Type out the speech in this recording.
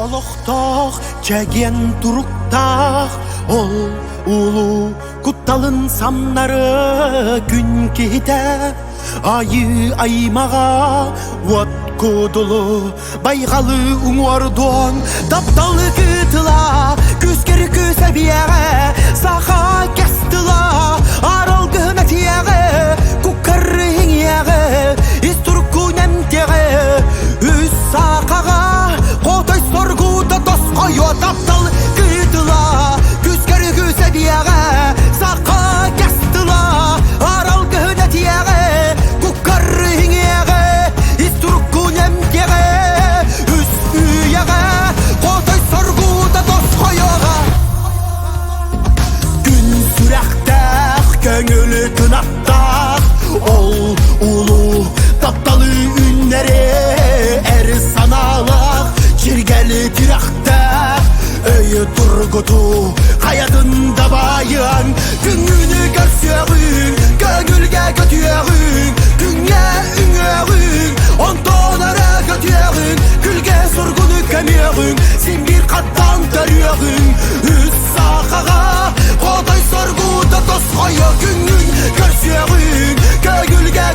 Олохтох чәген туруктах ол улу кутталын самнары күн кете айы аймага вот кудулу байгалы уңордон тапталы кытыла күскер күсәбияге саха кестыла арал гына тияге куккары хиңияге истурку немтеге үс сакага котой соргуда тоскойо таптал кытыла күскер күсәбияге саха кестыла арал гына тияге куккары хиңияге истурку немтеге үс үйяге котой соргуда тоскойога күн сүрәктәк көңілі тынаттақ ол улу тапталы үннәре әрі саналақ жергәлі тирақтақ өйі тұрғыту қаятында байын күнгіні көрсеғін көңілге көтеғін күнге үңеғін онтон әрі көтеғін күлге сұрғыны көмеғін сен бір қаттан төреғін үс сақаға қодай сұрғыда тосқойы күнін көрсеғін көңілге